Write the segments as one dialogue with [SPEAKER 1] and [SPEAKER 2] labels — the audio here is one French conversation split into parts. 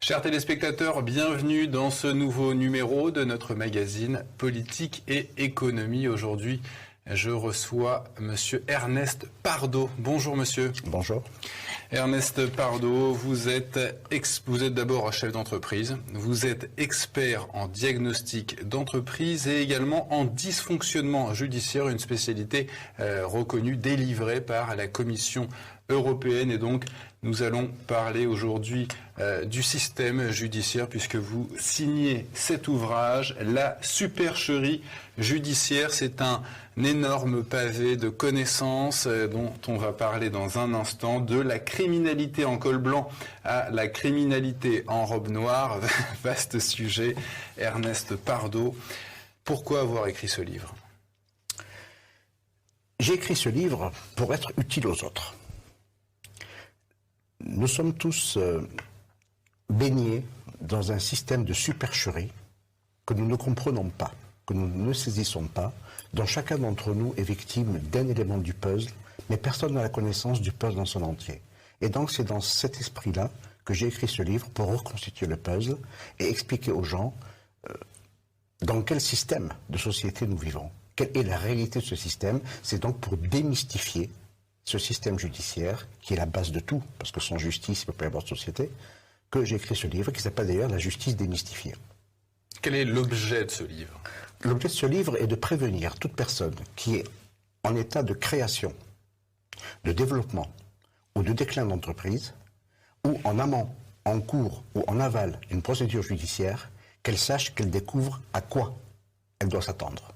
[SPEAKER 1] Chers téléspectateurs, bienvenue dans ce nouveau numéro de notre magazine Politique et Économie. Aujourd'hui, je reçois Monsieur Ernest Pardo. Bonjour Monsieur.
[SPEAKER 2] Bonjour.
[SPEAKER 1] Ernest Pardo, vous êtes d'abord chef d'entreprise, vous êtes expert en diagnostic d'entreprise et également en dysfonctionnement judiciaire, une spécialité reconnue, délivrée par la Commission européenne. Et donc, nous allons parler aujourd'hui du système judiciaire puisque vous signez cet ouvrage, La supercherie judiciaire. C'est un énorme pavé de connaissances dont on va parler dans un instant, de la criminalité en col blanc à la criminalité en robe noire. Vaste sujet. Ernest Pardo, pourquoi avoir écrit ce livre?
[SPEAKER 2] J'ai écrit ce livre pour être utile aux autres. Nous sommes tous baignés dans un système de supercherie que nous ne comprenons pas, que nous ne saisissons pas, dont chacun d'entre nous est victime d'un élément du puzzle, mais personne n'a la connaissance du puzzle dans son entier. Et donc c'est dans cet esprit-là que j'ai écrit ce livre pour reconstituer le puzzle et expliquer aux gens dans quel système de société nous vivons. Quelle est la réalité de ce système? C'est donc pour démystifier ce système judiciaire, qui est la base de tout, parce que sans justice, il ne peut pas y avoir de société, que j'ai écrit ce livre, qui s'appelle d'ailleurs La justice démystifiée.
[SPEAKER 1] Quel est l'objet de ce livre?
[SPEAKER 2] L'objet de ce livre est de prévenir toute personne qui est en état de création, de développement ou de déclin d'entreprise, ou en amont, en cours ou en aval d'une procédure judiciaire, qu'elle sache, qu'elle découvre à quoi elle doit s'attendre.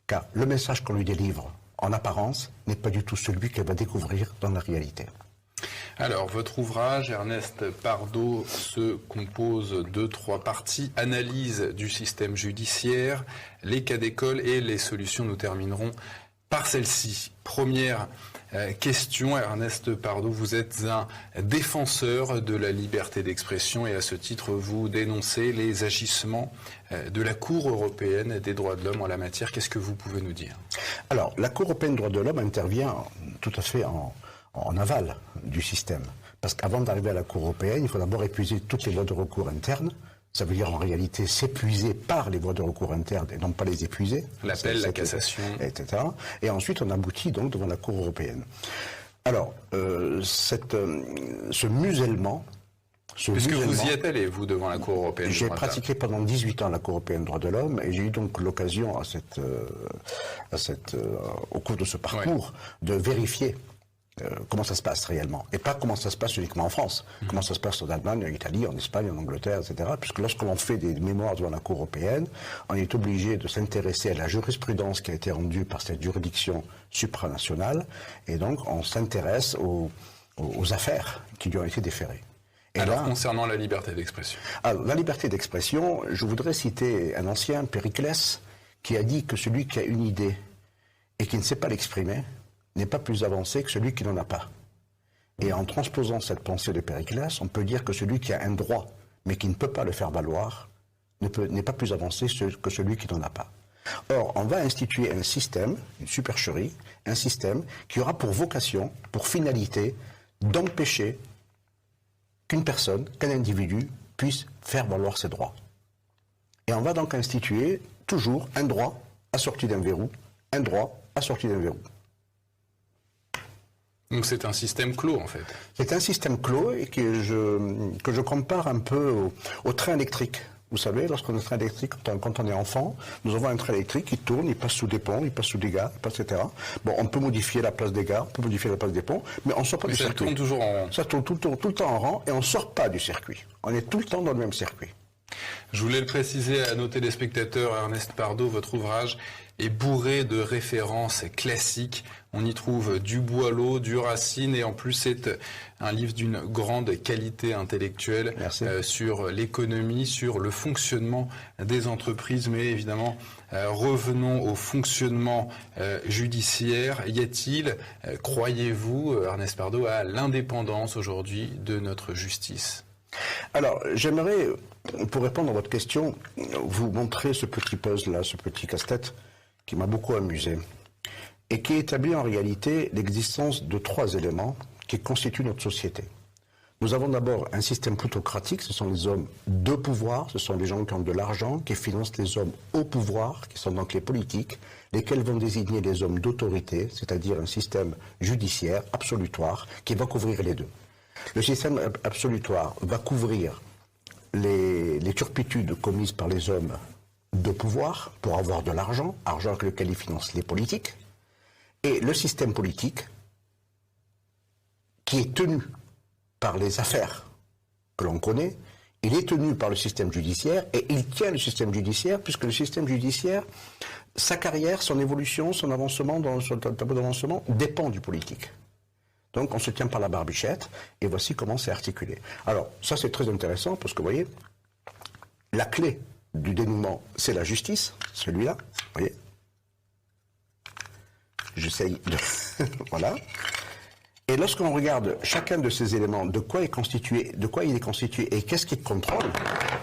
[SPEAKER 2] Car le message qu'on lui délivre, en apparence, n'est pas du tout celui qu'elle va découvrir dans la réalité.
[SPEAKER 1] Alors, votre ouvrage, Ernest Pardo, se compose de 3 parties. Analyse du système judiciaire, les cas d'école et les solutions. Nous terminerons par celle-ci. Première question, Ernest Pardo, vous êtes un défenseur de la liberté d'expression et à ce titre, vous dénoncez les agissements de la Cour européenne des droits de l'homme en la matière. Qu'est-ce que vous pouvez nous dire?
[SPEAKER 2] Alors, la Cour européenne des droits de l'homme intervient tout à fait en aval du système. Parce qu'avant d'arriver à la Cour européenne, il faut d'abord épuiser toutes les voies de recours internes. Ça veut dire en réalité s'épuiser par les voies de recours internes et non pas les épuiser.
[SPEAKER 1] L'appel, la cassation.
[SPEAKER 2] Etc. Et ensuite on aboutit donc devant la Cour européenne. Alors, ce musellement...
[SPEAKER 1] Puisque vous y êtes allé, vous, devant la Cour européenne.
[SPEAKER 2] J'ai pratiqué pendant 18 ans la Cour européenne des droits de l'homme et j'ai eu donc l'occasion au cours de ce parcours de vérifier comment ça se passe réellement. Et pas comment ça se passe uniquement en France. Comment ça se passe en Allemagne, en Italie, en Espagne, en Angleterre, etc. Puisque lorsque l'on fait des mémoires devant la Cour européenne, on est obligé de s'intéresser à la jurisprudence qui a été rendue par cette juridiction supranationale. Et donc, on s'intéresse aux affaires qui lui ont été déférées. Et
[SPEAKER 1] alors, concernant la liberté d'expression.
[SPEAKER 2] Alors, la liberté d'expression, je voudrais citer un ancien, Périclès, qui a dit que celui qui a une idée et qui ne sait pas l'exprimer n'est pas plus avancé que celui qui n'en a pas. Et en transposant cette pensée de Périclès, on peut dire que celui qui a un droit, mais qui ne peut pas le faire valoir, n'est pas plus avancé que celui qui n'en a pas. Or, on va instituer un système, une supercherie, un système qui aura pour vocation, pour finalité, d'empêcher qu'une personne, qu'un individu puisse faire valoir ses droits. Et on va donc instituer toujours un droit assorti d'un verrou, un droit assorti d'un verrou.
[SPEAKER 1] Donc c'est un système clos en fait.
[SPEAKER 2] C'est un système clos et que je compare un peu au train électrique. Vous savez, lorsqu'on a un train électrique, quand on est enfant, nous avons un train électrique qui tourne, il passe sous des ponts, il passe sous des gares, etc. Bon, on peut modifier la place des gares, on peut modifier la place des ponts, mais on ne sort pas du circuit.
[SPEAKER 1] Ça tourne toujours en rond.
[SPEAKER 2] Ça tourne tout le temps en rang et on ne sort pas du circuit. On est tout le temps dans le même circuit.
[SPEAKER 1] Je voulais le préciser à nos téléspectateurs, Ernest Pardo, votre ouvrage est bourré de références classiques. On y trouve du Boileau, du Racine et en plus c'est un livre d'une grande qualité intellectuelle sur l'économie, sur le fonctionnement des entreprises. Mais évidemment, revenons au fonctionnement judiciaire. Y a-t-il, croyez-vous, Ernest Pardo, à l'indépendance aujourd'hui de notre justice?
[SPEAKER 2] Alors, j'aimerais, pour répondre à votre question, vous montrer ce petit puzzle-là, ce petit casse-tête qui m'a beaucoup amusé et qui établit en réalité l'existence de 3 éléments qui constituent notre société. Nous avons d'abord un système plutocratique, ce sont les hommes de pouvoir, ce sont les gens qui ont de l'argent, qui financent les hommes au pouvoir, qui sont donc les politiques, lesquels vont désigner les hommes d'autorité, c'est-à-dire un système judiciaire, absolutoire, qui va couvrir les deux. Le système absolutoire va couvrir les turpitudes commises par les hommes de pouvoir pour avoir de l'argent, argent avec lequel ils financent les politiques, et le système politique qui est tenu par les affaires que l'on connaît, il est tenu par le système judiciaire et il tient le système judiciaire puisque le système judiciaire, sa carrière, son évolution, son avancement dans son tableau d'avancement dépend du politique. Donc on se tient par la barbichette et voici comment c'est articulé. Alors ça c'est très intéressant parce que vous voyez, la clé du dénouement c'est la justice, celui-là, vous voyez. J'essaye de... voilà. Et lorsqu'on regarde chacun de ces éléments, de quoi il est constitué et qu'est-ce qu'il contrôle,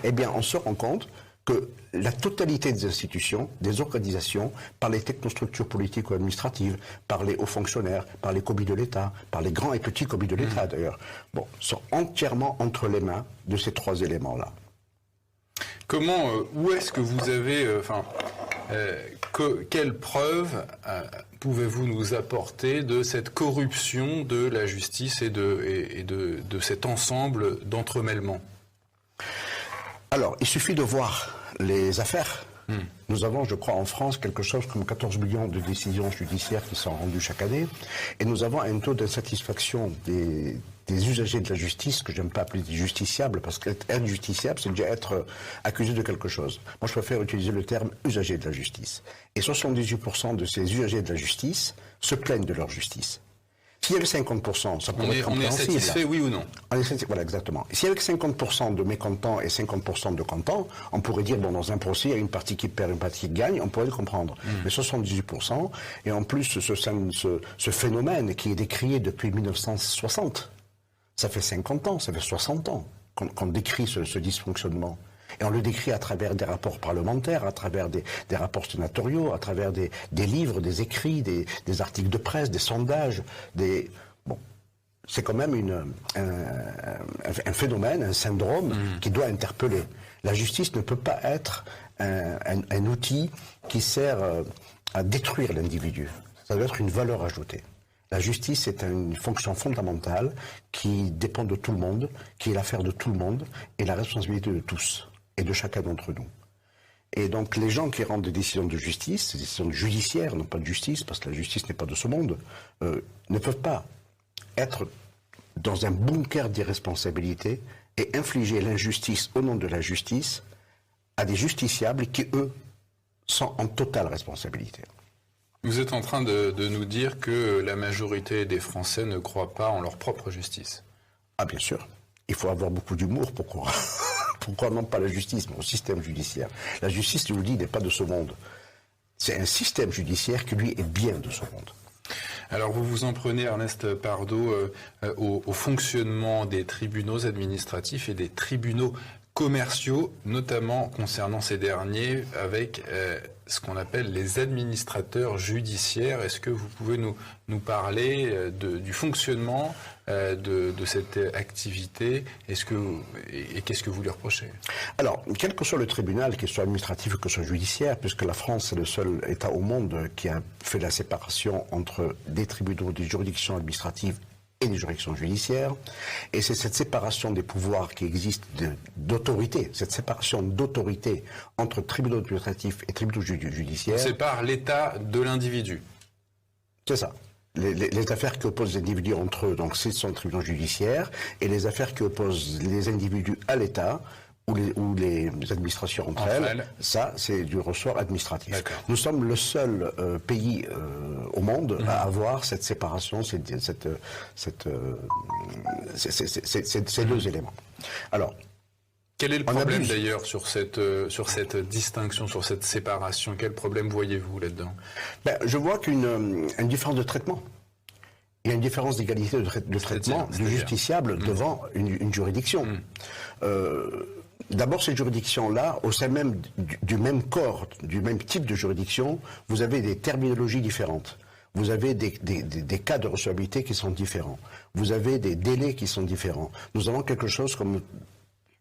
[SPEAKER 2] eh bien on se rend compte que la totalité des institutions, des organisations, par les technostructures politiques ou administratives, par les hauts fonctionnaires, par les comités de l'État, par les grands et petits comités de l'État d'ailleurs, bon, sont entièrement entre les mains de ces trois éléments-là.
[SPEAKER 1] Comment, où est-ce que vous avez, quelles preuves pouvez-vous nous apporter de cette corruption de la justice et de cet ensemble d'entremêlements?
[SPEAKER 2] Alors, il suffit de voir les affaires. Nous avons, je crois, en France, quelque chose comme 14 millions de décisions judiciaires qui sont rendues chaque année. Et nous avons un taux d'insatisfaction des usagers de la justice, que je n'aime pas appeler des justiciables, parce qu'être justiciable, c'est déjà être accusé de quelque chose. Moi, je préfère utiliser le terme usager de la justice. Et 78% de ces usagers de la justice se plaignent de leur justice. S'il y avait 50%, ça pourrait être compréhensible.
[SPEAKER 1] On est satisfait, oui ou non?
[SPEAKER 2] Voilà, exactement. S'il y avait 50% de mécontents et 50% de contents, on pourrait dire, bon, dans un procès, il y a une partie qui perd, une partie qui gagne, on pourrait le comprendre. Mais 78%, et en plus, ce phénomène qui est décrié depuis 1960, ça fait 50 ans, ça fait 60 ans qu'on décrit ce dysfonctionnement. Et on le décrit à travers des rapports parlementaires, à travers des rapports sénatoriaux, à travers des livres, des écrits, des articles de presse, des sondages, Bon, c'est quand même un phénomène, un syndrome qui doit interpeller. La justice ne peut pas être un outil qui sert à détruire l'individu. Ça doit être une valeur ajoutée. La justice est une fonction fondamentale qui dépend de tout le monde, qui est l'affaire de tout le monde et la responsabilité de tous et de chacun d'entre nous. Et donc les gens qui rendent des décisions de justice, des décisions judiciaires, non pas de justice, parce que la justice n'est pas de ce monde, ne peuvent pas être dans un bunker d'irresponsabilité et infliger l'injustice au nom de la justice à des justiciables qui, eux, sont en totale responsabilité.
[SPEAKER 1] Vous êtes en train de nous dire que la majorité des Français ne croient pas en leur propre justice.
[SPEAKER 2] Ah bien sûr, il faut avoir beaucoup d'humour pour croire. Pourquoi non pas la justice, mais au système judiciaire. La justice, je vous dis, n'est pas de ce monde. C'est un système judiciaire qui, lui, est bien de ce monde.
[SPEAKER 1] Alors vous vous en prenez, Ernest Pardoe, au fonctionnement des tribunaux administratifs et des tribunaux commerciaux, notamment concernant ces derniers, avec ce qu'on appelle les administrateurs judiciaires. Est-ce que vous pouvez nous parler du fonctionnement de cette activité et qu'est-ce que vous lui reprochez? Alors,
[SPEAKER 2] quel que soit le tribunal, qu'il soit administratif ou que soit judiciaire, puisque la France est le seul État au monde qui a fait la séparation entre des tribunaux, des juridictions administratives et des juridictions judiciaires, et c'est cette séparation des pouvoirs qui existe d'autorité, cette séparation d'autorité entre tribunaux administratifs et tribunaux judiciaires.
[SPEAKER 1] On sépare l'État de l'individu.
[SPEAKER 2] C'est ça. Les affaires qui opposent les individus entre eux, donc ce sont les tribunaux judiciaires, et les affaires qui opposent les individus à l'État, ou les administrations entre elles, ça c'est du ressort administratif. Nous sommes le seul pays au monde à avoir cette séparation, ces deux éléments. Alors,
[SPEAKER 1] quel est le problème d'ailleurs sur cette distinction, sur cette séparation? Quel problème voyez-vous là-dedans?
[SPEAKER 2] Je vois qu'une différence de traitement. Il y a une différence d'égalité de traitement du justiciable devant une juridiction. D'abord, ces juridictions-là, au sein même du même corps, du même type de juridiction, vous avez des terminologies différentes. Vous avez des cas de recevabilité qui sont différents. Vous avez des délais qui sont différents. Nous avons quelque chose comme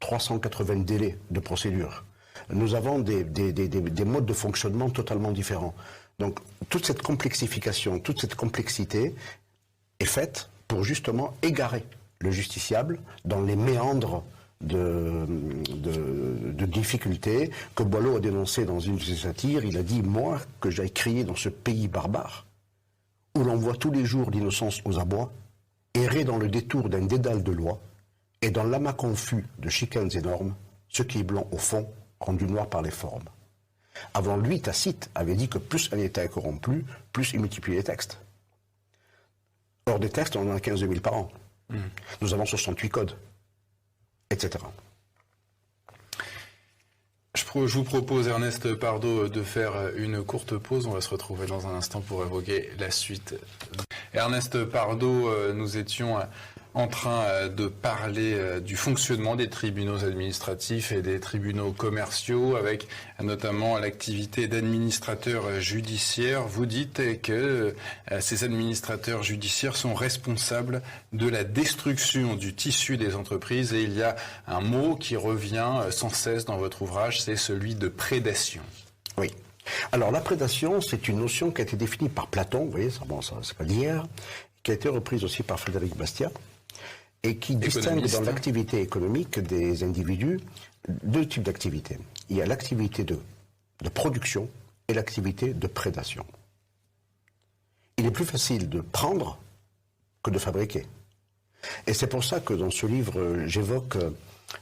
[SPEAKER 2] 380 délais de procédure. Nous avons des modes de fonctionnement totalement différents. Donc, toute cette complexification, toute cette complexité est faite pour justement égarer le justiciable dans les méandres de difficultés que Boileau a dénoncé dans une de ses satires. Il a dit, moi, que j'aille crier dans ce pays barbare, où l'on voit tous les jours l'innocence aux abois, errer dans le détour d'un dédale de loi, et dans l'amas confus de chicanes énormes, ce qui est blanc au fond, rendu noir par les formes. Avant lui, Tacite avait dit que plus un État est corrompu, plus il multiplie les textes. Or, des textes, on en a 15 000 par an. Nous avons 68 codes, etc.
[SPEAKER 1] Je vous propose, Ernest Pardo, de faire une courte pause. On va se retrouver dans un instant pour évoquer la suite. Ernest Pardo, nous étions en train de parler du fonctionnement des tribunaux administratifs et des tribunaux commerciaux, avec notamment l'activité d'administrateurs judiciaires. Vous dites que ces administrateurs judiciaires sont responsables de la destruction du tissu des entreprises, et il y a un mot qui revient sans cesse dans votre ouvrage, c'est celui de prédation.
[SPEAKER 2] Oui. Alors la prédation, c'est une notion qui a été définie par Platon, vous voyez, ça c'est pas d'hier, qui a été reprise aussi par Frédéric Bastiat, et qui distingue dans l'activité économique des individus deux types d'activités. Il y a l'activité de production et l'activité de prédation. Il est plus facile de prendre que de fabriquer. Et c'est pour ça que dans ce livre, j'évoque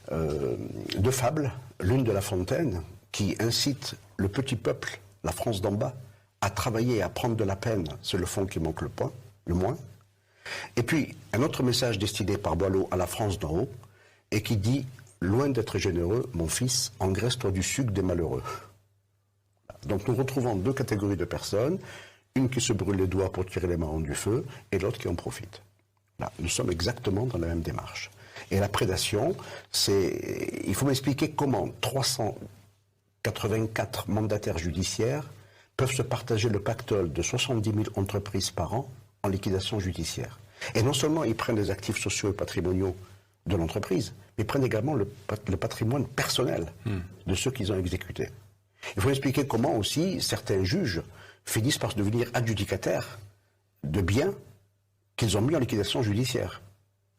[SPEAKER 2] deux fables, l'une de La Fontaine, qui incite le petit peuple, la France d'en bas, à travailler et à prendre de la peine, c'est le fond qui manque le moins. Et puis, un autre message destiné par Boileau à la France d'en haut, et qui dit « Loin d'être généreux, mon fils, engraisse-toi du sucre des malheureux ». Donc nous retrouvons deux catégories de personnes, une qui se brûle les doigts pour tirer les marrons du feu, et l'autre qui en profite. Là, nous sommes exactement dans la même démarche. Et la prédation, il faut m'expliquer comment 384 mandataires judiciaires peuvent se partager le pactole de 70 000 entreprises par an en liquidation judiciaire. Et non seulement ils prennent les actifs sociaux et patrimoniaux de l'entreprise, mais ils prennent également le patrimoine personnel de ceux qu'ils ont exécutés. Il faut expliquer comment aussi certains juges finissent par devenir adjudicataires de biens qu'ils ont mis en liquidation judiciaire.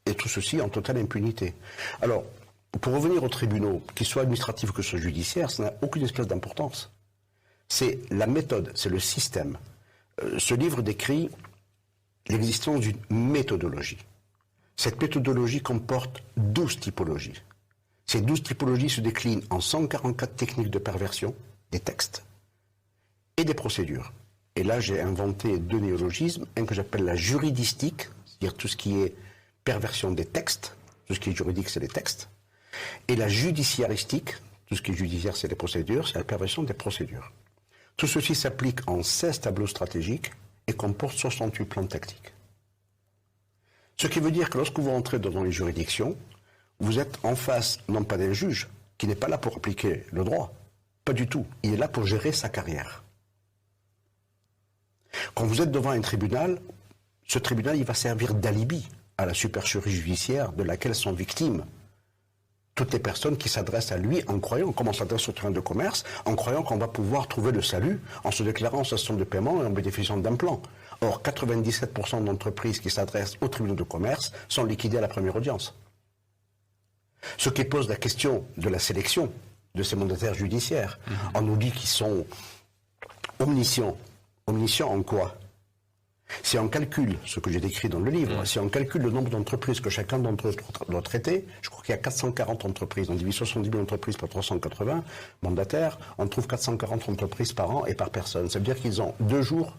[SPEAKER 2] Et tout ceci en totale impunité. Alors, pour revenir aux tribunaux, qu'ils soient administratifs ou que ce soit judiciaires, ça n'a aucune espèce d'importance. C'est la méthode, c'est le système. Ce livre décrit l'existence d'une méthodologie. Cette méthodologie comporte 12 typologies. Ces 12 typologies se déclinent en 144 techniques de perversion des textes et des procédures. Et là, j'ai inventé deux néologismes, un que j'appelle la juridistique, c'est-à-dire tout ce qui est perversion des textes, tout ce qui est juridique, c'est les textes, et la judiciaristique, tout ce qui est judiciaire, c'est les procédures, c'est la perversion des procédures. Tout ceci s'applique en 16 tableaux stratégiques et comporte 68 plans tactiques. Ce qui veut dire que lorsque vous rentrez devant les juridictions, vous êtes en face, non pas d'un juge, qui n'est pas là pour appliquer le droit, pas du tout, il est là pour gérer sa carrière. Quand vous êtes devant un tribunal, ce tribunal il va servir d'alibi à la supercherie judiciaire de laquelle sont victimes toutes les personnes qui s'adressent à lui en croyant, comme on s'adresse au tribunal de commerce, en croyant qu'on va pouvoir trouver le salut en se déclarant en cessation de paiement et en bénéficiant d'un plan. Or, 97% d'entreprises qui s'adressent au tribunal de commerce sont liquidées à la première audience. Ce qui pose la question de la sélection de ces mandataires judiciaires. On nous dit qu'ils sont omniscients. Omniscients en quoi? Si on calcule ce que j'ai décrit dans le livre, si on calcule le nombre d'entreprises que chacun d'entre eux doit traiter, je crois qu'il y a 440 entreprises, on divise 70 000 entreprises par 380 mandataires, on trouve 440 entreprises par an et par personne. Ça veut dire qu'ils ont deux jours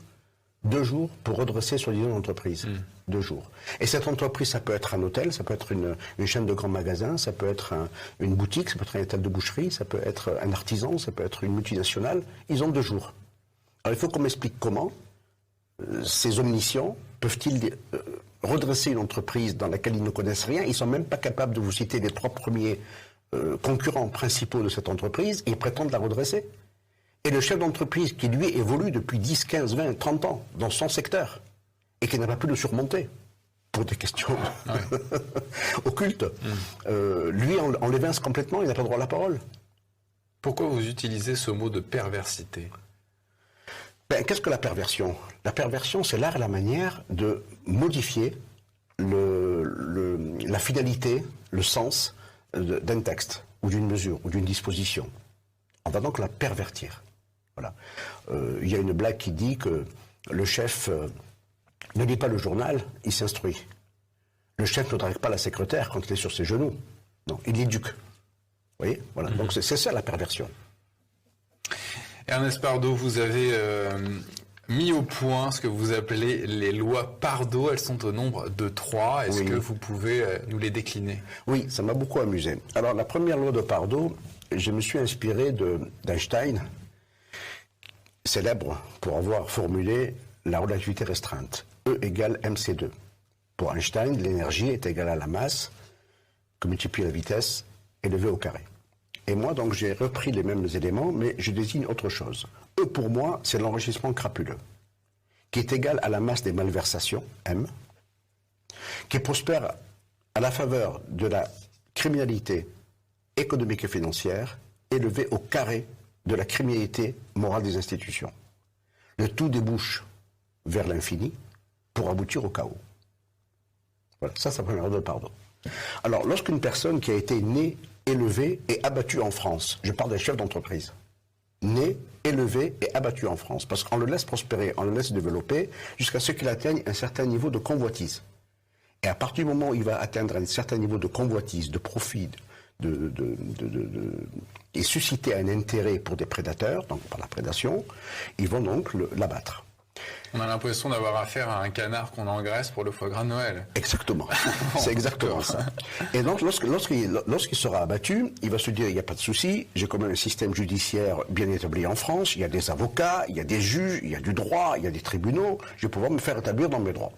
[SPEAKER 2] pour redresser soi-disant l'entreprise. 2 jours. Et cette entreprise, ça peut être un hôtel, ça peut être une chaîne de grands magasins, ça peut être une boutique, ça peut être un étal de boucherie, ça peut être un artisan, ça peut être une multinationale. Ils ont 2 jours. Alors il faut qu'on m'explique comment ces omniscients peuvent-ils redresser une entreprise dans laquelle ils ne connaissent rien. Ils ne sont même pas capables de vous citer les 3 premiers concurrents principaux de cette entreprise et ils prétendent la redresser. et le chef d'entreprise qui, lui, évolue depuis 10, 15, 20, 30 ans dans son secteur et qui n'a pas pu le surmonter pour des questions occultes, lui, on l'évince complètement, il n'a pas droit à la parole.
[SPEAKER 1] Pourquoi vous utilisez ce mot de perversité?
[SPEAKER 2] Qu'est-ce que la perversion? La perversion, c'est l'art et la manière de modifier la finalité, le sens d'un texte, ou d'une mesure, ou d'une disposition. On va donc la pervertir. Voilà. Il y a une blague qui dit que le chef ne lit pas le journal, il s'instruit. Le chef ne drague pas la secrétaire quand il est sur ses genoux. Non, il l'éduque. Vous voyez? Voilà. Donc c'est ça la perversion.
[SPEAKER 1] Ernest Pardo, vous avez mis au point ce que vous appelez les lois Pardo. Elles sont au nombre de 3. Est-ce que vous pouvez nous les décliner?
[SPEAKER 2] Oui, ça m'a beaucoup amusé. Alors, la première loi de Pardo, je me suis inspiré d'Einstein, célèbre pour avoir formulé la relativité restreinte. E égale mc2. Pour Einstein, l'énergie est égale à la masse que multiplie la vitesse élevée au carré. Et moi, donc, j'ai repris les mêmes éléments, mais je désigne autre chose. E, pour moi, c'est l'enrichissement crapuleux, qui est égal à la masse des malversations, M, qui prospère à la faveur de la criminalité économique et financière, élevée au carré de la criminalité morale des institutions. Le tout débouche vers l'infini pour aboutir au chaos. Voilà, ça, c'est la première loi de Pardo. Alors, lorsqu'une personne qui a été née, élevée et abattue en France, je parle des chefs d'entreprise, né, élevé et abattu en France, parce qu'on le laisse prospérer, on le laisse développer, jusqu'à ce qu'il atteigne un certain niveau de convoitise. Et à partir du moment où il va atteindre un certain niveau de convoitise, de profit, et susciter un intérêt pour des prédateurs, donc par la prédation, ils vont donc l'abattre.
[SPEAKER 1] On a l'impression d'avoir affaire à un canard qu'on engraisse pour le foie gras de Noël.
[SPEAKER 2] Exactement. C'est exactement ça. Et donc, lorsqu'il sera abattu, il va se dire, il n'y a pas de souci, j'ai quand même un système judiciaire bien établi en France, il y a des avocats, il y a des juges, il y a du droit, il y a des tribunaux, je vais pouvoir me faire établir dans mes droits.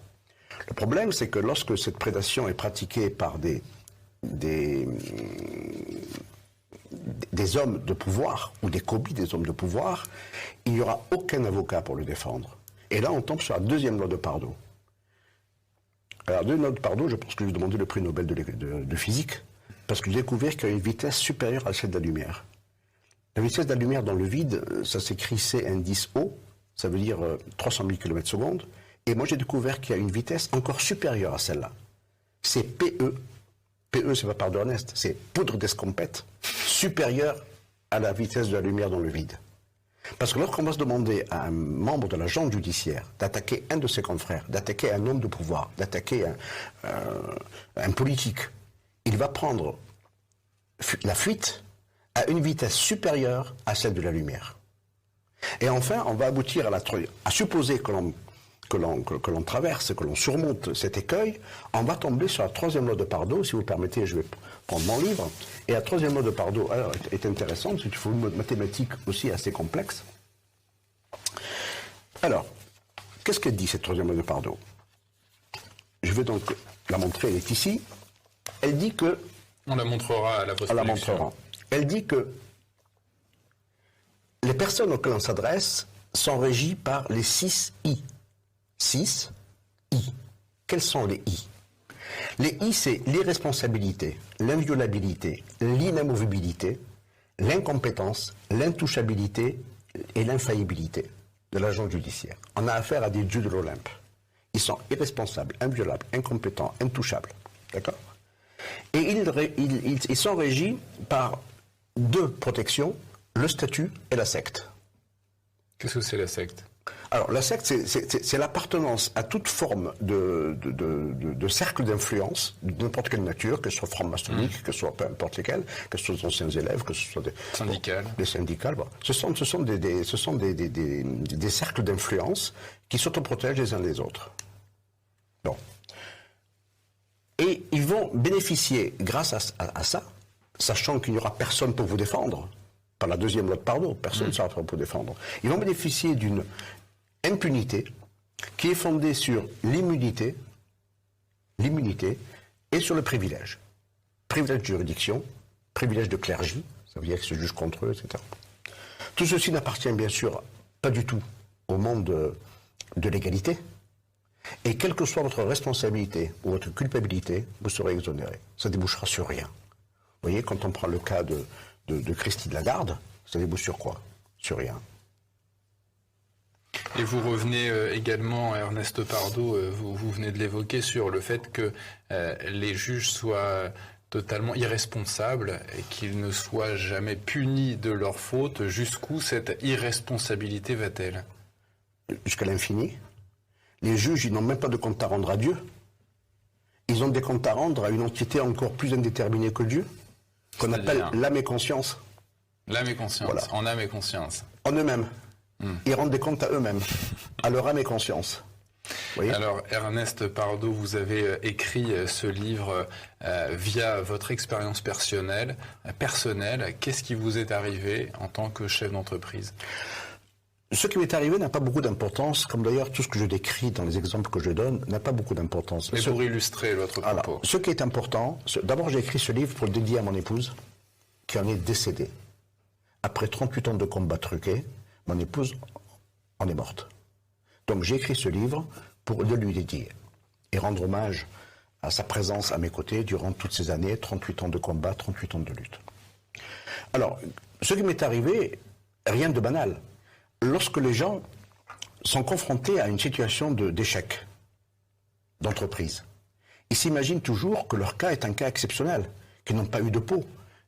[SPEAKER 2] Le problème, c'est que lorsque cette prédation est pratiquée par des hommes de pouvoir, ou des copies des hommes de pouvoir, il n'y aura aucun avocat pour le défendre. Et là, on tombe sur la deuxième loi de Pardo. Alors, la deuxième loi de Pardo, je pense que je vais demander le prix Nobel de physique, parce que j'ai découvert qu'il y a une vitesse supérieure à celle de la lumière. La vitesse de la lumière dans le vide, ça s'écrit C indice O, ça veut dire 300 000 km/s, et moi j'ai découvert qu'il y a une vitesse encore supérieure à celle-là. C'est PE. PE, c'est pas Pardo Ernest, c'est poudre d'escampette, supérieure à la vitesse de la lumière dans le vide. Parce que lorsqu'on va se demander à un membre de la junte judiciaire d'attaquer un de ses confrères, d'attaquer un homme de pouvoir, d'attaquer un politique, il va prendre la fuite à une vitesse supérieure à celle de la lumière. Et enfin, on va aboutir à supposer que l'on traverse, que l'on surmonte cet écueil, on va tomber sur la troisième loi de Pardo. Si vous le permettez, je vais prendre mon livre. Et la troisième loi de Pardo est intéressante, parce qu'il faut une mathématique aussi assez complexe. Alors, qu'est-ce qu'elle dit, cette troisième loi de Pardo? Je vais donc la montrer, elle est ici. Elle dit que...
[SPEAKER 1] On la montrera à la post-production.
[SPEAKER 2] On la montrera. Elle dit que les personnes auxquelles on s'adresse sont régies par les 6 I. 6 I. Quels sont les I? Les I, c'est l'irresponsabilité, l'inviolabilité, l'inamovibilité, l'incompétence, l'intouchabilité et l'infaillibilité de l'agent judiciaire. On a affaire à des dieux de l'Olympe. Ils sont irresponsables, inviolables, incompétents, intouchables. D'accord? Et ils sont régis par 2 protections, le statut et la secte.
[SPEAKER 1] Qu'est-ce que c'est la secte?
[SPEAKER 2] Alors, la secte, c'est l'appartenance à toute forme de cercle d'influence, de n'importe quelle nature, que ce soit franc-maçonnique, que ce soit peu importe lesquels, que ce soit des anciens élèves, que ce soit des syndicales. Bon. Ce sont des cercles d'influence qui s'autoprotègent les uns des autres. Bon. Et ils vont bénéficier, grâce à ça, sachant qu'il n'y aura personne pour vous défendre, par la deuxième loi de Pardo, personne ne sera pour vous défendre, ils vont bénéficier d'une impunité qui est fondée sur l'immunité et sur le privilège. Privilège de juridiction, privilège de clergé, ça veut dire qu'ils se jugent contre eux, etc. Tout ceci n'appartient bien sûr pas du tout au monde de l'égalité. Et quelle que soit votre responsabilité ou votre culpabilité, vous serez exonéré. Ça débouchera sur rien. Vous voyez, quand on prend le cas de Christine Lagarde, ça débouche sur quoi? Sur rien.
[SPEAKER 1] Et vous revenez également, Ernest Pardo, vous venez de l'évoquer, sur le fait que les juges soient totalement irresponsables et qu'ils ne soient jamais punis de leurs fautes. Jusqu'où cette irresponsabilité va-t-elle?
[SPEAKER 2] Jusqu'à l'infini. Les juges, ils n'ont même pas de compte à rendre à Dieu. Ils ont des comptes à rendre à une entité encore plus indéterminée que Dieu, qu'on appelle l'âme et conscience.
[SPEAKER 1] L'âme et conscience, voilà. En âme et conscience.
[SPEAKER 2] En eux-mêmes. Ils rendent des comptes à eux-mêmes, à leur âme et conscience. Oui.
[SPEAKER 1] Alors, Ernest Pardo, vous avez écrit ce livre via votre expérience personnelle. Qu'est-ce qui vous est arrivé en tant que chef d'entreprise?
[SPEAKER 2] Ce qui m'est arrivé n'a pas beaucoup d'importance, comme d'ailleurs tout ce que je décris dans les exemples que je donne n'a pas beaucoup d'importance.
[SPEAKER 1] Mais pour illustrer votre propos.
[SPEAKER 2] Alors, ce qui est important, d'abord j'ai écrit ce livre pour le dédier à mon épouse, qui en est décédée. Après 38 ans de combats truqués, mon épouse en est morte. Donc j'ai écrit ce livre pour le lui dédier et rendre hommage à sa présence à mes côtés durant toutes ces années, 38 ans de combat, 38 ans de lutte. Alors, ce qui m'est arrivé, rien de banal. Lorsque les gens sont confrontés à une situation d'échec d'entreprise, ils s'imaginent toujours que leur cas est un cas exceptionnel, qu'ils n'ont pas eu de peau,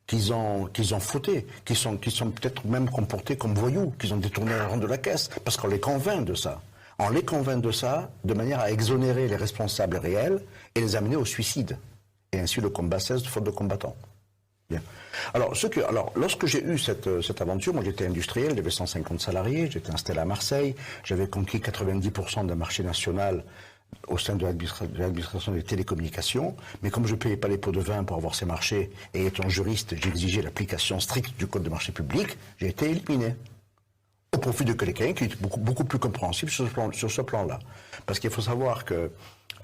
[SPEAKER 2] qu'ils ont fauté, qu'ils sont peut-être même comportés comme voyous, qu'ils ont détourné l'argent de la caisse, parce qu'on les convainc de ça. On les convainc de ça de manière à exonérer les responsables réels et les amener au suicide. Et ainsi le combat cesse de faute de combattants. Bien. Alors, lorsque j'ai eu cette aventure, moi j'étais industriel, j'avais 150 salariés, j'étais installé à Marseille, j'avais conquis 90% d'un marché national au sein de l'administration des télécommunications, mais comme je ne payais pas les pots de vin pour avoir ces marchés, et étant juriste, j'exigeais l'application stricte du code de marché public, j'ai été éliminé. Au profit de quelqu'un qui est beaucoup plus compréhensible sur ce plan-là. Parce qu'il faut savoir que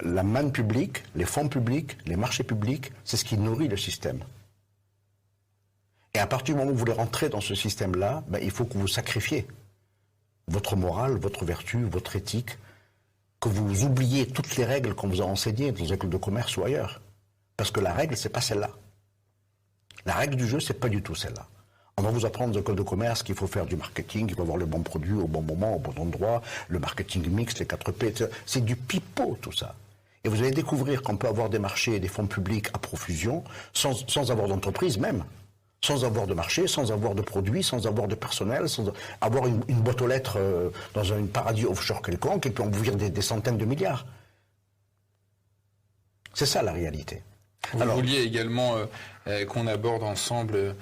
[SPEAKER 2] la manne publique, les fonds publics, les marchés publics, c'est ce qui nourrit le système. Et à partir du moment où vous voulez rentrer dans ce système-là, il faut que vous sacrifiez votre morale, votre vertu, votre éthique, que vous oubliez toutes les règles qu'on vous a enseignées dans les écoles de commerce ou ailleurs. Parce que la règle, c'est pas celle-là. La règle du jeu, c'est pas du tout celle-là. On va vous apprendre dans l'école de commerce qu'il faut faire du marketing, il faut avoir le bon produit au bon moment, au bon endroit, le marketing mix, les 4 P, etc. C'est du pipeau tout ça. Et vous allez découvrir qu'on peut avoir des marchés et des fonds publics à profusion, sans avoir d'entreprise même. Sans avoir de marché, sans avoir de produits, sans avoir de personnel, sans avoir une boîte aux lettres dans un paradis offshore quelconque, et puis on vous vire des centaines de milliards. C'est ça la réalité.
[SPEAKER 1] Vous vouliez également qu'on aborde ensemble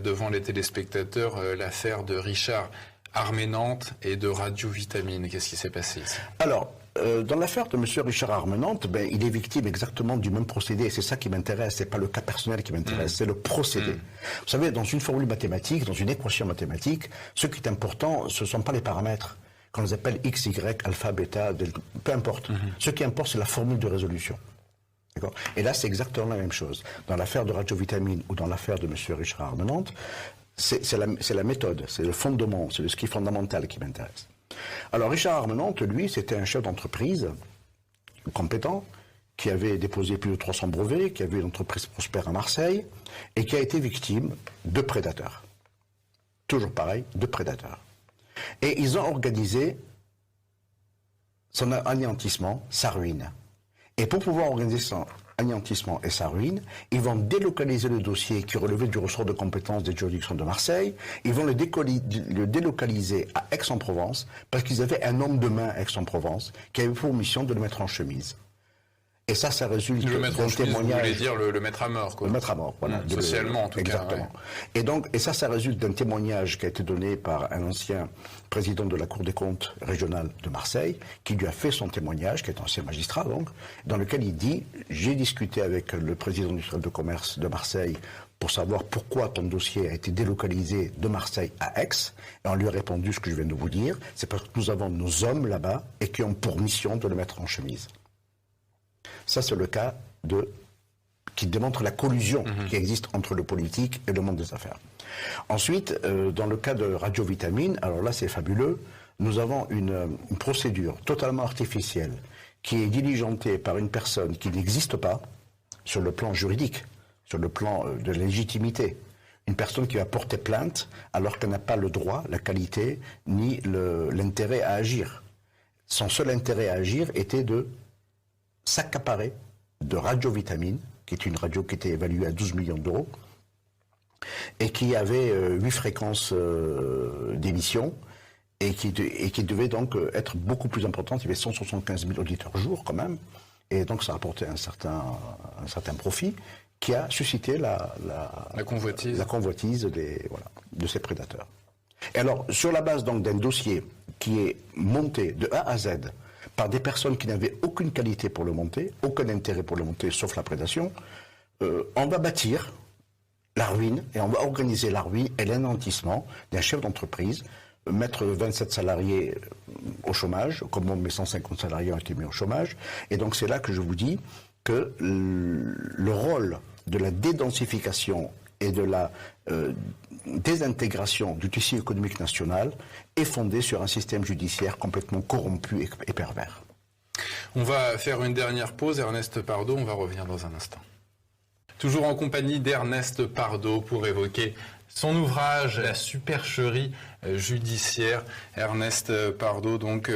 [SPEAKER 1] devant les téléspectateurs l'affaire de Richard Armenante et de Radio Vitamine. Qu'est-ce qui s'est passé ici?
[SPEAKER 2] Alors, dans l'affaire de M. Richard Armenante, il est victime exactement du même procédé. Et c'est ça qui m'intéresse. C'est pas le cas personnel qui m'intéresse, c'est le procédé. Vous savez, dans une formule mathématique, dans une équation mathématique, ce qui est important, ce ne sont pas les paramètres qu'on les appelle x, y, alpha, bêta, delta, peu importe. Ce qui importe, c'est la formule de résolution. Et là, c'est exactement la même chose. Dans l'affaire de Radio Vitamine ou dans l'affaire de M. Richard Armenante, c'est la méthode, c'est le fondement, c'est ce qui est fondamental qui m'intéresse. Alors Richard Armenante, lui, c'était un chef d'entreprise compétent, qui avait déposé plus de 300 brevets, qui avait une entreprise prospère à Marseille, et qui a été victime de prédateurs. Toujours pareil, de prédateurs. Et ils ont organisé son anéantissement, sa ruine. Et pour pouvoir organiser son anéantissement et sa ruine, ils vont délocaliser le dossier qui relevait du ressort de compétences des juridictions de Marseille, ils vont le délocaliser à Aix-en-Provence, parce qu'ils avaient un homme de main à Aix-en-Provence qui avait pour mission de le mettre en chemise. Et ça résulte d'un témoignage.
[SPEAKER 1] Vous voulez dire le mettre à mort, quoi.
[SPEAKER 2] Le mettre à mort, voilà.
[SPEAKER 1] Socialement, en tout
[SPEAKER 2] exactement.
[SPEAKER 1] cas.
[SPEAKER 2] Exactement. Et ça résulte d'un témoignage qui a été donné par un ancien président de la Cour des comptes régionale de Marseille, qui lui a fait son témoignage, qui est ancien magistrat, donc, dans lequel il dit « J'ai discuté avec le président du tribunal de commerce de Marseille pour savoir pourquoi ton dossier a été délocalisé de Marseille à Aix. Et on lui a répondu ce que je viens de vous dire, c'est parce que nous avons nos hommes là-bas et qui ont pour mission de le mettre en chemise. » Ça, c'est le cas de qui démontre la collusion qui existe entre le politique et le monde des affaires. Ensuite, dans le cas de Radio Vitamine, alors là c'est fabuleux, nous avons une procédure totalement artificielle qui est diligentée par une personne qui n'existe pas sur le plan juridique, sur le plan de légitimité. Une personne qui va porter plainte alors qu'elle n'a pas le droit, la qualité, ni l'intérêt à agir. Son seul intérêt à agir était de s'accaparer de Radio Vitamine, qui est une radio qui était évaluée à 12 millions d'euros, et qui avait 8 fréquences d'émission, et qui devait donc être beaucoup plus importante. Il y avait 175 000 auditeurs jour quand même, et donc ça apportait un certain profit, qui a suscité la convoitise de ces prédateurs. Et alors, sur la base donc d'un dossier qui est monté de A à Z par des personnes qui n'avaient aucune qualité pour le monter, aucun intérêt pour le monter, sauf la prédation, on va bâtir la ruine, et on va organiser la ruine et l'anéantissement d'un chef d'entreprise, mettre 27 salariés au chômage, comme mes 150 salariés ont été mis au chômage, et donc c'est là que je vous dis que le rôle de la dédensification et de la désintégration du tissu économique national est fondé sur un système judiciaire complètement corrompu et pervers.
[SPEAKER 1] On va faire une dernière pause. Ernest Pardo, on va revenir dans un instant. Toujours en compagnie d'Ernest Pardo pour évoquer son ouvrage, La supercherie judiciaire. Ernest Pardo, donc,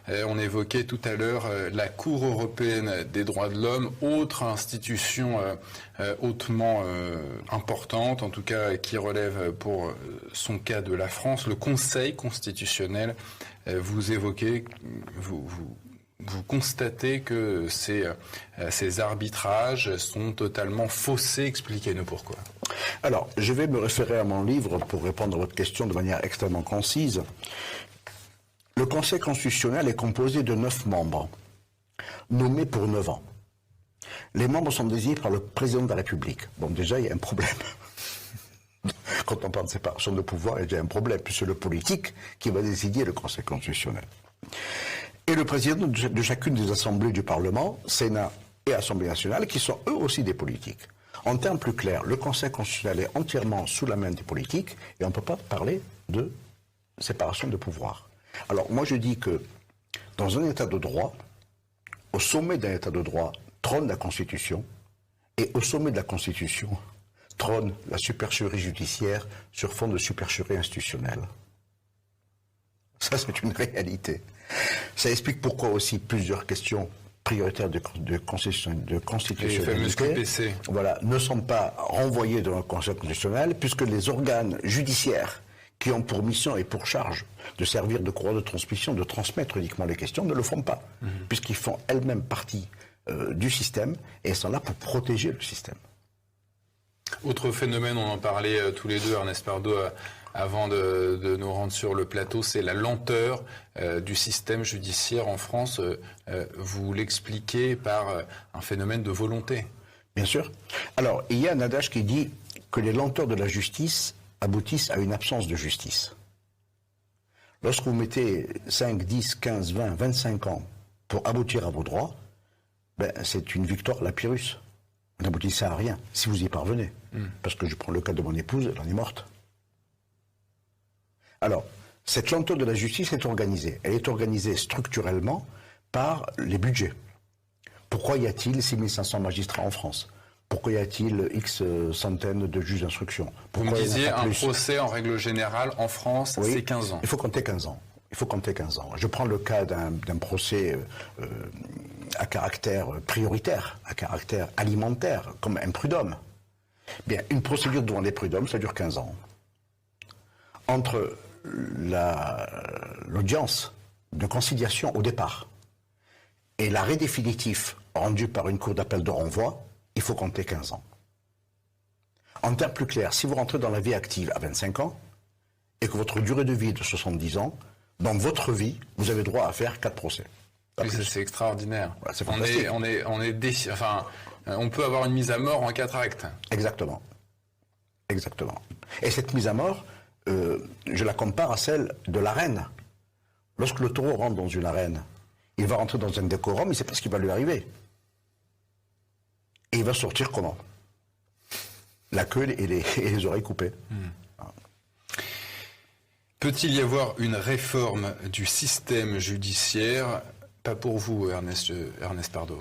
[SPEAKER 1] on évoquait tout à l'heure la Cour européenne des droits de l'homme, autre institution hautement importante, en tout cas qui relève pour son cas de la France, le Conseil constitutionnel. Vous évoquez, vous constatez que ces arbitrages sont totalement faussés. Expliquez-nous pourquoi.
[SPEAKER 2] Alors, je vais me référer à mon livre pour répondre à votre question de manière extrêmement concise. Le Conseil constitutionnel est composé de 9 membres, nommés pour 9 ans. Les membres sont désignés par le président de la République. Bon, déjà, il y a un problème. Quand on parle de séparation de pouvoir, il y a déjà un problème, puisque c'est le politique qui va désigner le Conseil constitutionnel. Et le président de chacune des assemblées du Parlement, Sénat et Assemblée nationale, qui sont eux aussi des politiques. En termes plus clairs, le Conseil constitutionnel est entièrement sous la main des politiques et on ne peut pas parler de séparation de pouvoir. Alors moi je dis que dans un état de droit, au sommet d'un état de droit trône la Constitution et au sommet de la Constitution trône la supercherie judiciaire sur fond de supercherie institutionnelle. Ça c'est une réalité. Ça explique pourquoi aussi plusieurs questions prioritaires de constitutionnalité voilà, ne sont pas renvoyées dans le Conseil constitutionnel, puisque les organes judiciaires qui ont pour mission et pour charge de servir de courroie de transmission, de transmettre uniquement les questions, ne le font pas, puisqu'ils font elles-mêmes partie du système et sont là pour protéger le système.
[SPEAKER 1] Autre phénomène, on en parlait tous les deux, Ernest Pardo, avant de nous rendre sur le plateau, c'est la lenteur du système judiciaire en France. Vous l'expliquez par un phénomène de volonté.
[SPEAKER 2] Bien sûr. Alors, il y a un adage qui dit que les lenteurs de la justice aboutissent à une absence de justice. Lorsque vous mettez 5, 10, 15, 20, 25 ans pour aboutir à vos droits, ben, c'est une victoire la Pyrrhus. Vous n'aboutissez à rien, si vous y parvenez. Parce que je prends le cas de mon épouse, elle en est morte. Alors, cette lenteur de la justice est organisée. Elle est organisée structurellement par les budgets. Pourquoi y a-t-il 6500 magistrats en France? Pourquoi y a-t-il X centaines de juges d'instruction?
[SPEAKER 1] Vous me disiez, un procès en règle générale en France,
[SPEAKER 2] oui,
[SPEAKER 1] c'est 15 ans.
[SPEAKER 2] Il faut compter 15 ans. Il faut compter 15 ans. Je prends le cas d'un procès à caractère prioritaire, à caractère alimentaire, comme un prud'homme. Bien, une procédure devant les prud'hommes, ça dure 15 ans. Entre l'audience de conciliation au départ et l'arrêt définitif rendu par une cour d'appel de renvoi, il faut compter 15 ans. En termes plus clairs, si vous rentrez dans la vie active à 25 ans et que votre durée de vie est de 70 ans, dans votre vie, vous avez droit à faire 4 procès.
[SPEAKER 1] Oui, c'est extraordinaire.
[SPEAKER 2] Voilà, c'est fantastique.
[SPEAKER 1] On peut avoir une mise à mort en 4 actes.
[SPEAKER 2] Exactement. Exactement. Et cette mise à mort, je la compare à celle de l'arène. Lorsque le taureau rentre dans une arène, il va rentrer dans un décorum, il ne sait pas ce qui va lui arriver. Et il va sortir comment? La queue et les oreilles coupées.
[SPEAKER 1] Peut-il y avoir une réforme du système judiciaire? Pas pour vous, Ernest Pardo.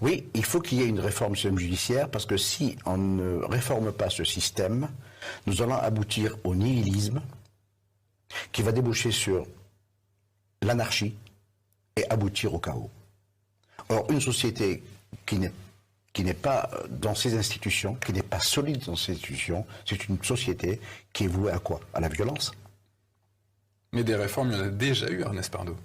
[SPEAKER 2] Oui, il faut qu'il y ait une réforme du système judiciaire, parce que si on ne réforme pas ce système, nous allons aboutir au nihilisme, qui va déboucher sur l'anarchie et aboutir au chaos. Or, une société qui n'est pas dans ses institutions, qui n'est pas solide dans ses institutions, c'est une société qui est vouée à quoi? À la violence.
[SPEAKER 1] Mais des réformes, il y en a déjà eu, Ernest Pardo.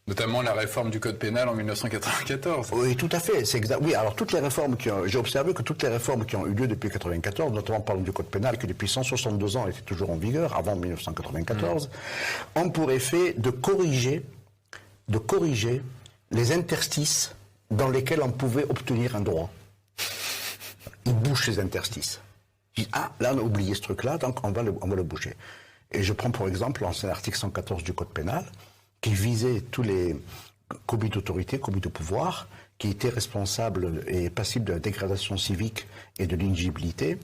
[SPEAKER 1] Notamment la réforme du Code pénal en 1994.
[SPEAKER 2] Oui, tout à fait, c'est exact. Oui, alors toutes les réformes j'ai observé que toutes les réformes qui ont eu lieu depuis 1994, notamment parlant du Code pénal, qui depuis 162 ans était toujours en vigueur, avant 1994, ont pour effet de corriger les interstices dans lesquels on pouvait obtenir un droit. Ils bouchent ces interstices. Ils disent, ah, là on a oublié ce truc-là, donc on va le boucher. Et je prends pour exemple l'ancien article 114 du Code pénal, qui visait tous les commis d'autorité, commis de pouvoir, qui étaient responsables et passibles de la dégradation civique et de l'inéligibilité,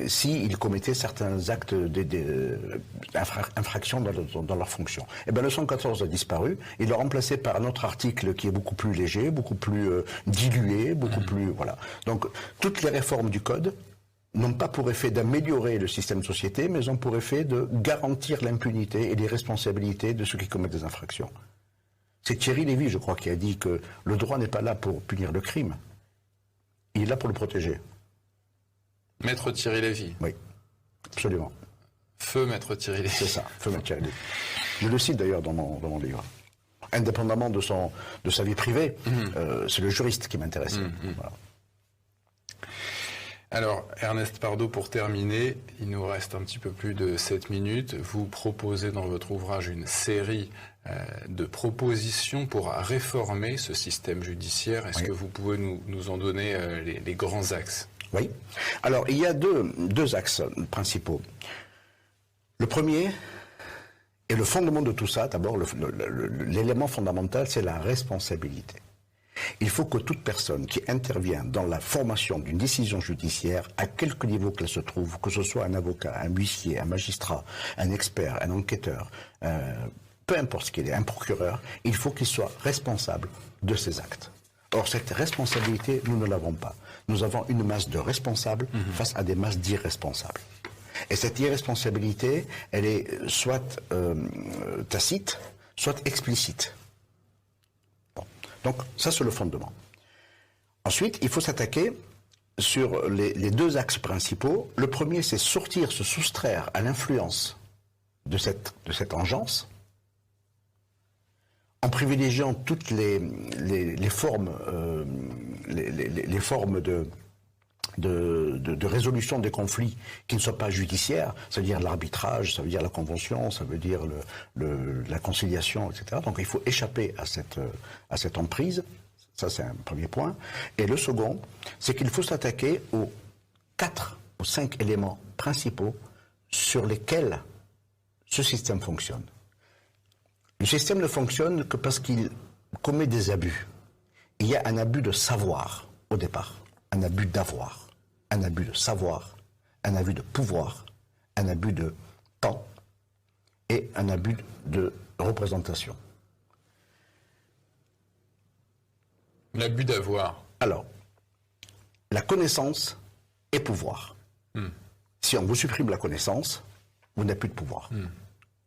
[SPEAKER 2] s'ils commettaient certains actes d'infraction dans leur fonction. Et bien le 114 a disparu, il l'a remplacé par un autre article qui est beaucoup plus léger, beaucoup plus dilué, beaucoup plus... Voilà. Donc toutes les réformes du Code n'ont pas pour effet d'améliorer le système de société, mais ont pour effet de garantir l'impunité et les responsabilités de ceux qui commettent des infractions. C'est Thierry Lévy, je crois, qui a dit que le droit n'est pas là pour punir le crime, il est là pour le protéger.
[SPEAKER 1] Maître Thierry Lévy.
[SPEAKER 2] Oui, absolument.
[SPEAKER 1] Feu Maître Thierry Lévy.
[SPEAKER 2] C'est ça, feu Maître Thierry Lévy. Je le cite d'ailleurs dans mon livre. Indépendamment de sa vie privée, c'est le juriste qui m'intéressait. Voilà.
[SPEAKER 1] Alors, Ernest Pardo, pour terminer, il nous reste un petit peu plus de 7 minutes. Vous proposez dans votre ouvrage une série de propositions pour réformer ce système judiciaire. Est-ce que vous pouvez nous en donner les grands axes?
[SPEAKER 2] Oui. Alors, il y a deux axes principaux. Le premier, et le fondement de tout ça, d'abord, l'élément fondamental, c'est la responsabilité. Il faut que toute personne qui intervient dans la formation d'une décision judiciaire, à quelque niveau qu'elle se trouve, que ce soit un avocat, un huissier, un magistrat, un expert, un enquêteur, peu importe ce qu'il est, un procureur, il faut qu'il soit responsable de ses actes. Or, cette responsabilité, nous ne l'avons pas. Nous avons une masse de responsables face à des masses d'irresponsables. Et cette irresponsabilité, elle est soit tacite, soit explicite. Donc, ça, c'est le fondement. Ensuite, il faut s'attaquer sur les deux axes principaux. Le premier, c'est se soustraire à l'influence de cette engeance, en privilégiant toutes les formes, les formes de résolution des conflits qui ne soient pas judiciaires, ça veut dire l'arbitrage, ça veut dire la convention, ça veut dire la conciliation, etc. Donc il faut échapper à cette emprise, ça c'est un premier point. Et le second, c'est qu'il faut s'attaquer aux 4 ou 5 éléments principaux sur lesquels ce système fonctionne. Le système ne fonctionne que parce qu'il commet des abus. Il y a un abus de savoir au départ, un abus d'avoir, un abus de savoir, un abus de pouvoir, un abus de temps et un abus de représentation.
[SPEAKER 1] L'abus d'avoir.
[SPEAKER 2] Alors, la connaissance est pouvoir. Si on vous supprime la connaissance, vous n'avez plus de pouvoir.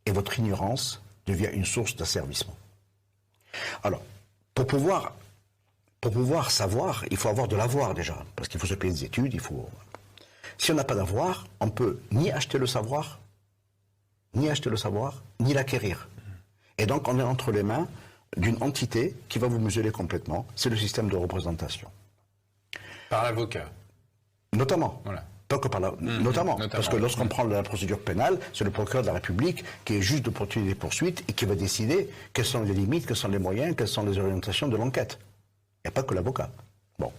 [SPEAKER 2] Et votre ignorance devient une source d'asservissement. Alors, pour pouvoir savoir, il faut avoir de l'avoir déjà, parce qu'il faut se payer des études, Si on n'a pas d'avoir, on peut ni acheter le savoir, ni l'acquérir. Et donc on est entre les mains d'une entité qui va vous museler complètement, c'est le système de représentation.
[SPEAKER 1] Par l'avocat.
[SPEAKER 2] Notamment.
[SPEAKER 1] Voilà.
[SPEAKER 2] Pas que par notamment, parce que lorsqu'on prend la procédure pénale, c'est le procureur de la République qui est juge de poursuite et poursuites et qui va décider quelles sont les limites, quels sont les moyens, quelles sont les orientations de l'enquête. Il n'y a pas que l'avocat. Bon.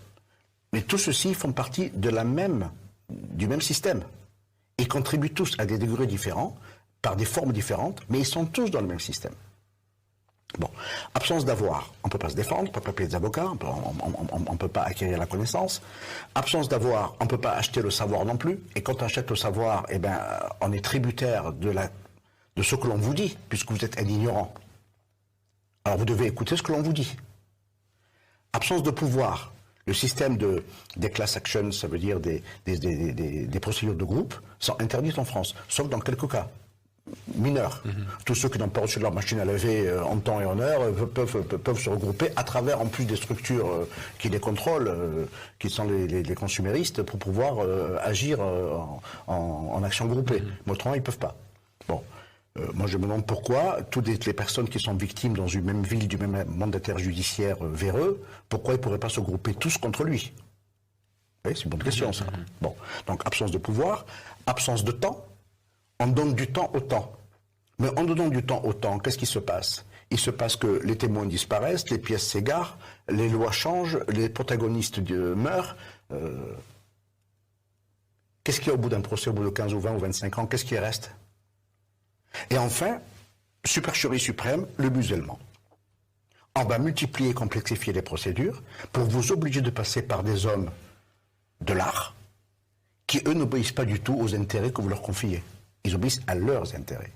[SPEAKER 2] Mais tous ceux-ci font partie du même système. Ils contribuent tous à des degrés différents, par des formes différentes, mais ils sont tous dans le même système. Bon, absence d'avoir, on ne peut pas se défendre, on ne peut pas payer des avocats, on ne peut pas acquérir la connaissance. Absence d'avoir, on ne peut pas acheter le savoir non plus. Et quand on achète le savoir, eh ben, on est tributaire de ce que l'on vous dit, puisque vous êtes un ignorant. Alors vous devez écouter ce que l'on vous dit. Absence de pouvoir. Le système des class actions, ça veut dire des procédures de groupe, sont interdites en France, sauf dans quelques cas mineurs. Tous ceux qui n'ont pas reçu leur machine à laver en temps et en heure peuvent se regrouper à travers en plus des structures qui les contrôlent, qui sont les consuméristes, pour pouvoir agir en action groupée. Mais autrement, ils ne peuvent pas. Bon. Moi, je me demande pourquoi toutes les personnes qui sont victimes dans une même ville du même mandataire judiciaire véreux, pourquoi ils ne pourraient pas se grouper tous contre lui? Oui, c'est une bonne question, ça. Bon, donc absence de pouvoir, absence de temps. On donne du temps au temps. Mais en donnant du temps au temps, qu'est-ce qui se passe? Il se passe que les témoins disparaissent, les pièces s'égarent, les lois changent, les protagonistes meurent. Qu'est-ce qu'il y a au bout d'un procès, au bout de 15 ou 20 ou 25 ans? Qu'est-ce qui reste? Et enfin, supercherie suprême, le musellement. On va multiplier et complexifier les procédures pour vous obliger de passer par des hommes de l'art qui, eux, n'obéissent pas du tout aux intérêts que vous leur confiez. Ils obéissent à leurs intérêts.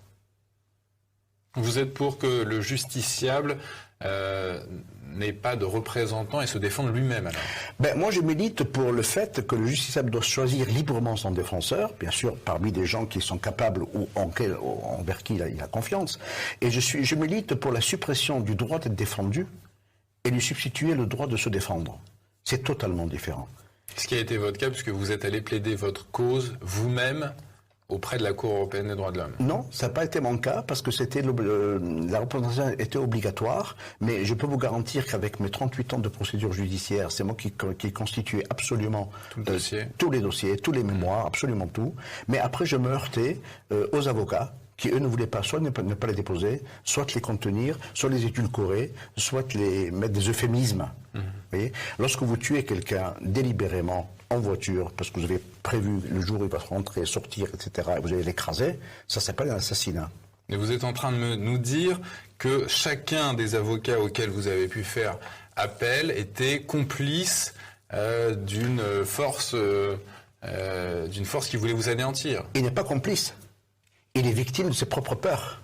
[SPEAKER 1] Vous êtes pour que le justiciable n'ait pas de représentant et se défende lui-même, alors? Ben,
[SPEAKER 2] moi, je milite pour le fait que le justiciable doit choisir librement son défenseur, bien sûr, parmi des gens qui sont capables ou envers qui il a confiance. Et je milite pour la suppression du droit d'être défendu et lui substituer le droit de se défendre. C'est totalement différent.
[SPEAKER 1] Ce qui a été votre cas, puisque vous êtes allé plaider votre cause vous-même auprès de la Cour européenne des droits de l'homme.
[SPEAKER 2] Non, ça n'a pas été mon cas, parce que la représentation était obligatoire, mais je peux vous garantir qu'avec mes 38 ans de procédure judiciaire, c'est moi qui constituais absolument tous les dossiers, tous les mémoires, absolument tout. Mais après, je me heurtais aux avocats, qui eux ne voulaient pas, soit ne pas les déposer, soit les contenir, soit les édulcorer, soit les mettre des euphémismes. Vous voyez, lorsque vous tuez quelqu'un délibérément en voiture, parce que vous avez prévu le jour où il va rentrer, sortir, etc., et vous allez l'écraser, ça s'appelle un assassinat.
[SPEAKER 1] Et vous êtes en train de nous dire que chacun des avocats auxquels vous avez pu faire appel était complice d'une force qui voulait vous anéantir.
[SPEAKER 2] Il n'est pas complice. Il est victime de ses propres peurs.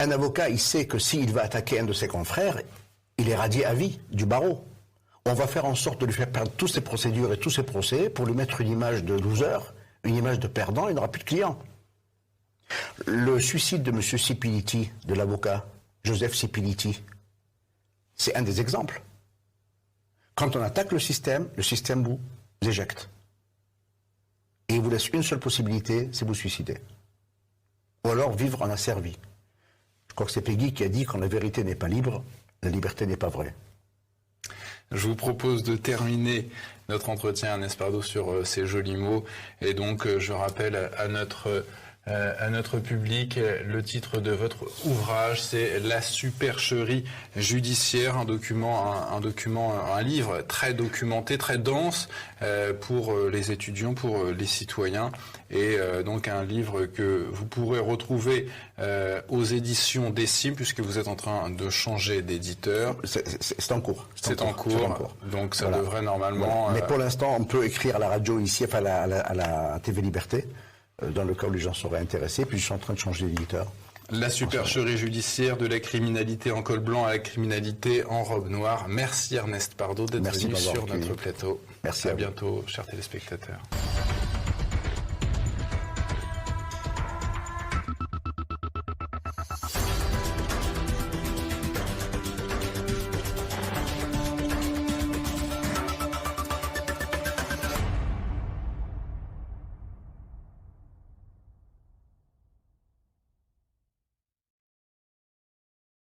[SPEAKER 2] Un avocat, il sait que s'il va attaquer un de ses confrères, il est radié à vie du barreau. On va faire en sorte de lui faire perdre toutes ses procédures et tous ses procès pour lui mettre une image de loser, une image de perdant, il n'aura plus de clients. Le suicide de M. Sipiliti, de l'avocat Joseph Sipiliti, c'est un des exemples. Quand on attaque le système vous éjecte. Et il vous laisse une seule possibilité, c'est vous suicider. Ou alors vivre en asservi. Je crois que c'est Peggy qui a dit quand la vérité n'est pas libre, la liberté n'est pas vraie.
[SPEAKER 1] Je vous propose de terminer notre entretien, Ernest Pardo, sur ces jolis mots. Et donc, je rappelle à notre public le titre de votre ouvrage, c'est La supercherie judiciaire, un livre très documenté, très dense pour les étudiants, pour les citoyens, et donc un livre que vous pourrez retrouver aux éditions Décime, puisque vous êtes en train de changer d'éditeur.
[SPEAKER 2] C'est en cours.
[SPEAKER 1] C'est en cours. Donc ça devrait normalement...
[SPEAKER 2] Mais pour l'instant, on peut écrire à la radio ici, enfin à la TV Liberté, dans le cas où les gens seraient intéressés, puis je suis en train de changer d'éditeur.
[SPEAKER 1] La supercherie judiciaire, de la criminalité en col blanc à la criminalité en robe noire. Merci Ernest Pardo d'être venu sur notre plateau.
[SPEAKER 2] Merci
[SPEAKER 1] à bientôt, chers téléspectateurs.